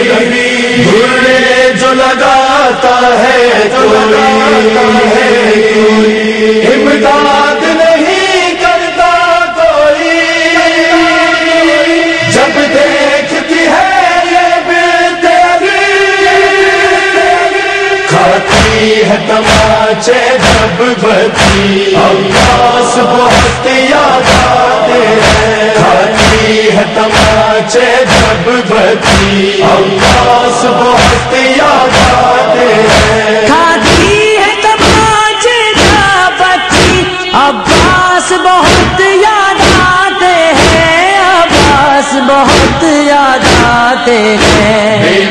بھولے جو لگاتا ہے کوئی، امداد نہیں کرتا کوئی، جب دیکھتی ہے یہ بےتیری، کھاتی ہے تماچے جب بچی، عباس بہت یاد آتے ہیں، کھاتی ہے تماچے جب بچی، عباس بہت یاد آتے ہیں، کھاتی ہے تماچے جب بچی، عباس بہت یاد آتے ہیں، عباس بہت یاد آتے ہیں،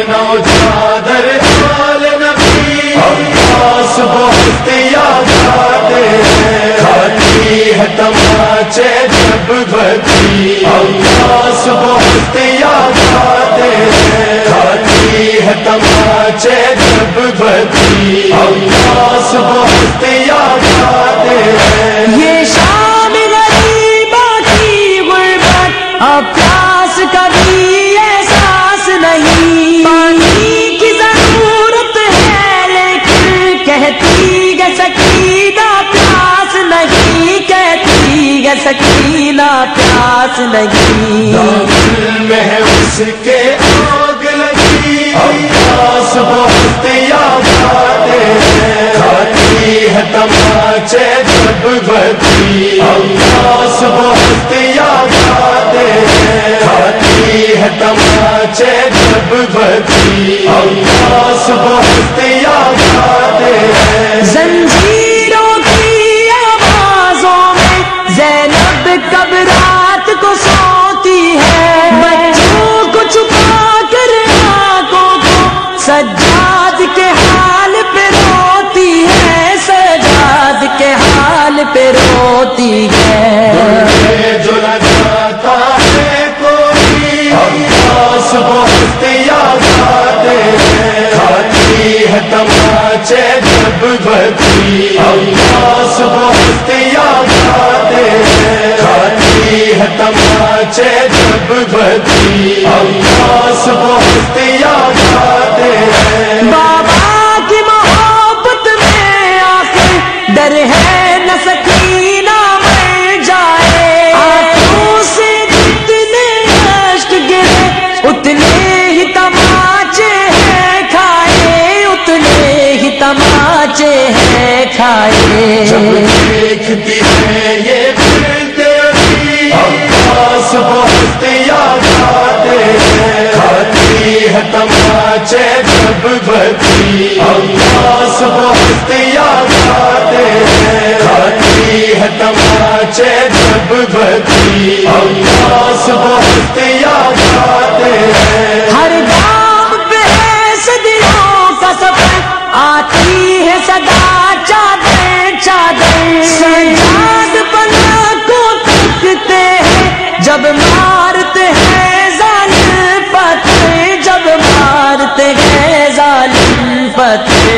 نو چادر حال نبی، عباس بہت یاد آتے ہیں، کھاتی ہے تماچے جب بچی، عباس بہت یاد آتے ہیں، کھاتی ہے تماچے جب بچی، عباس بہت یاد آتے ہیں، یہ شام غریبہ کی غربت، اب پیاس کبھی احساس نہیں، پانی کی ضرورت ہے لیکن کہتی ہے سکینہ پیاس نہیں، کہتی ہے سکینہ پیاس نہیں، دل میں ہے اس کے آگ لگی، عباس بہت یاد آتے ہیں، کھاتی ہے تماچے جب بچی، عباس بہت یاد آتے ہیں، کھاتی ہے تماچے جب بچی، عباس بہت یاد آتے ہیں، زنجیروں کی آوازوں میں زینب کب رات کو سوتی ہے، بچوں کو چھپا کر آنکھوں کو سجاد کے حال پہ روتی ہے، سجاد کے حال پہ روتی ہے، جو لگاتا ہے کوئی، عباس بہت یاد آتے ہیں، کھاتی ہے تماچے جب بچی، عباس بہت یاد آتے ہیں، کھاتی ہے تماچے جب بچی، عباس بہت یاد آتے ہیں، بابا کی محبت میں آخر ڈر ہے نہ سکینہ مر جائے، آنکھوں سے جتنے اشک گرے اتنے ہی تماچے ہیں کھائے، اتنے ہی تماچے ہیں کھائے، جب دیکھتی ہے یہ بےتیری، عباس بہت یاد آتے ہیں، کھاتی ہے تماچے جب بچی، عباس بہت یاد آتے ہیں، کھاتی ہے تماچے جب بچی، عباس بہت یاد آتے ہیں، ہر گام پہ ہے صدیوں کا سفر، آتی ہے صدا چادر چادر، سجاد بنا کو تکتے ہیں جب مارتے ہیں ظالم پتھر، جب مارتے ہیں ظالم پتھر،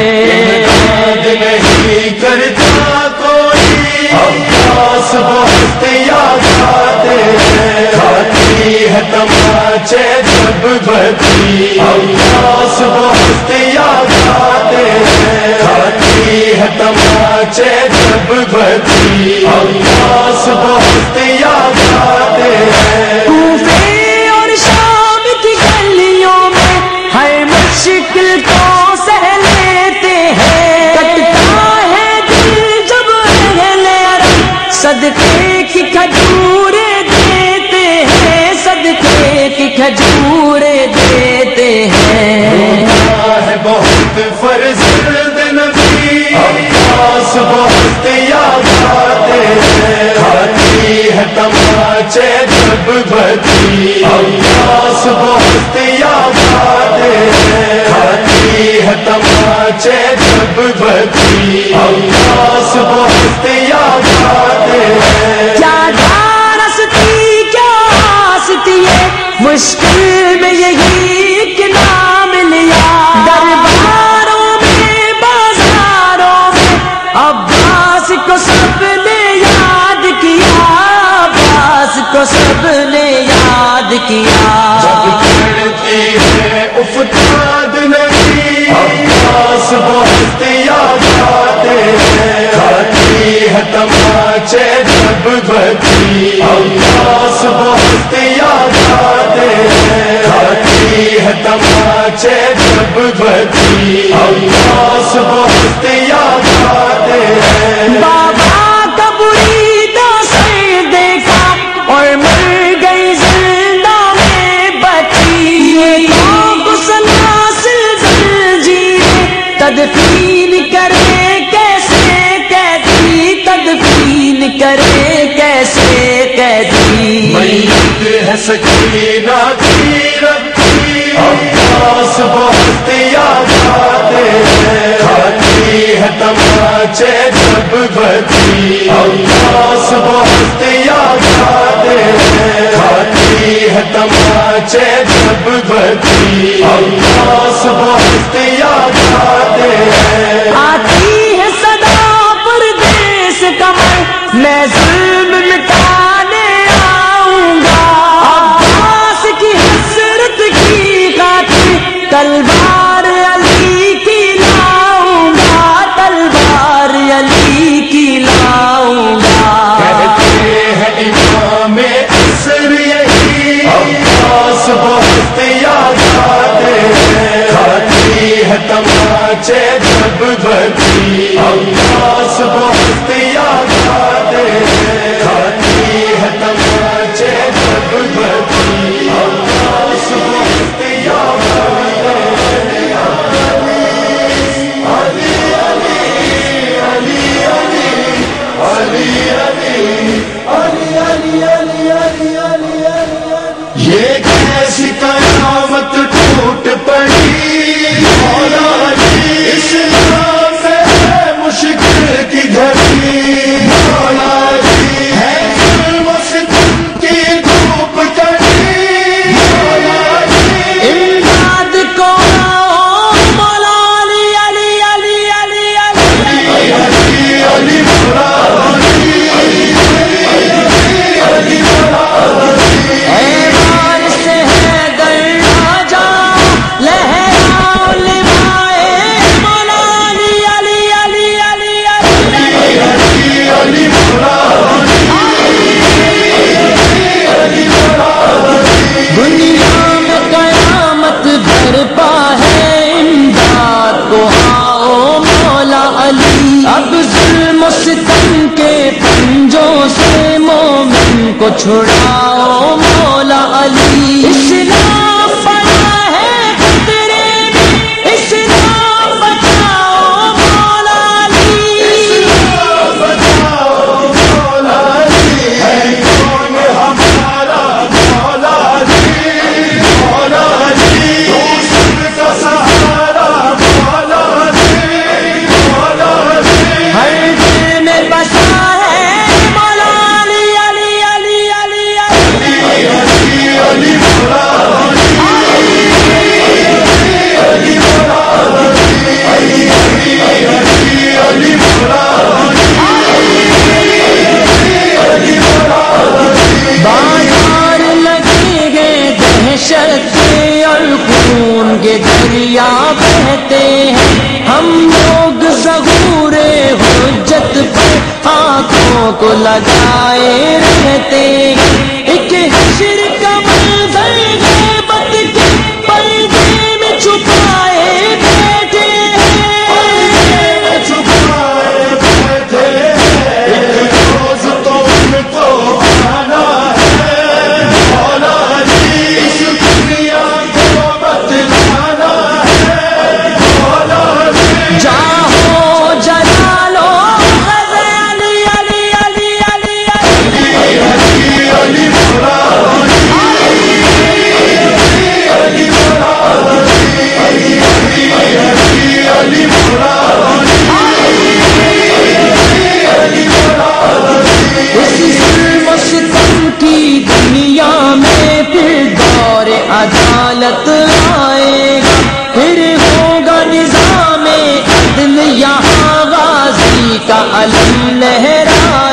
امداد نہیں کرتا کوئی، عباس بہت یاد آتے ہیں، کھاتی ہے تماچے جب بچی، عباس بہت یاد آتے ہیں، کھاتی ہے تماچے جب بچی، عباس بہت یاد آتے ہیں، کوفے اور شام کی گلیوں میں ہر مشکل کو سہ لیتے ہیں، کٹتا ہے دل جب اہل عرب صدقے کی کھجوریں دیتے ہیں، صدقے کی کھجوریں دیتے ہیں، ہے بہت فرزند نبی، عباس بہت یاد آتے ہیں، کھاتی ہے تماچے جب بچی، عباس بہت یاد آتے ہیں، کھاتی ہے تماچے جب بچی، عباس بہت یاد آتے ہیں، کیا ڈھارس تھی کیا آس تھی ہے، مشکل میں یہی ایک نام لیا، درباروں میں بازاروں میں عباس کو سب نے یاد کیا، عباس کو سب نے یاد کیا، جب پڑھتی ہے افتاد نہیں، عباس بہت یاد آتے ہیں، کھاتی ہے تماچے جب بچی، عباس بہت یاد آتے ہیں، کھاتی ہے تماچے جب بچی، عباس بہت یاد آتے ہیں۔ بابا کا بریدہ سر دیکھا اور مر گئی زندہ میں بچی، یہ تو سلاسل زنجیر تدفین کرے کیسے قیدی، تدفین کرے کیسے قیدی۔ میت ہے سکینہ کی رکھی، عباس بہت یاد آتے ہیں، کھاتی ہے تماچے جب بچی، عباس بہت یاد آتے ہیں، کھاتی ہے تماچے جب بچی، عباس بہت یاد آتے ہیں۔ آتی ہے صدا پردیس کمر، میں ظلم مٹانے آؤں گا، عباس کی حسرت کی خاطر تلوار علی کی لاؤں گا، تلوار علی کی لاؤں گا۔ کہتے ہیں امام عصر یہی، عباس بہت یاد آتے ہیں، کھاتی ہے تماچے جب بچی، عباس بہت یاد آتے ہیں، کھاتی ہے تماچے جب بچی، عباس بہت یاد آتے ہیں۔ علی علی علی علی علی علی علی، یہ کیسی قیامت ٹوٹ پڑی، مولا علی اسلام میں ہے مشکل کی گھڑی، مولا علی ہے ظلم و ستم کی دھوپ کڑی، مولا علی امداد کو آؤ مولا علی علی علی علی علی علی علی مراد اے وارث حیدر راجا لہراؤ لوائے مولا علی علی علی علی علی علی مراد دنیا میں قیامت برپا ہے، امداد کو آؤ مولا علی، اب ظلم و ستم کے پنجوں سے مومن کو چھڑاؤ مولا علی۔ اسلام پڑا ہے خطرے میں، اسلام بچاؤ مولا علی۔ بچاؤ مولا علی، ہے کون ہمارا مولا علی، مولا علی سب کا سہارا، مولا علی، مولا علی ہر دل میں بسا ہے مولا علی علی علی علی علی علی علی مراد علی مراد بازار لگے گئے دہشت کے اور خون کے دریا بہتے ہیں، ہم لوگ ظہور حجت پر آنکھوں کو لگائے رہتے ہیں، ایک حشر کا منظر غیبت کے پردے میں چھپائے بیٹھے ہیں۔ چھپائے بیٹھے ہیں، ایک روز تو ان کو آنا ہے، مولا علی اس دنیا کو بتلانا ہے، مولا علی جاؤ جلالو غزل علی علی علی علی علی علی مراد علی مراد علی علی مراد اس ظلم و ستم کی دنیا میں پھر دور عدالت آئے گا، پھر ہوگا نظام عدل یہاں غازی کا علم لہرائے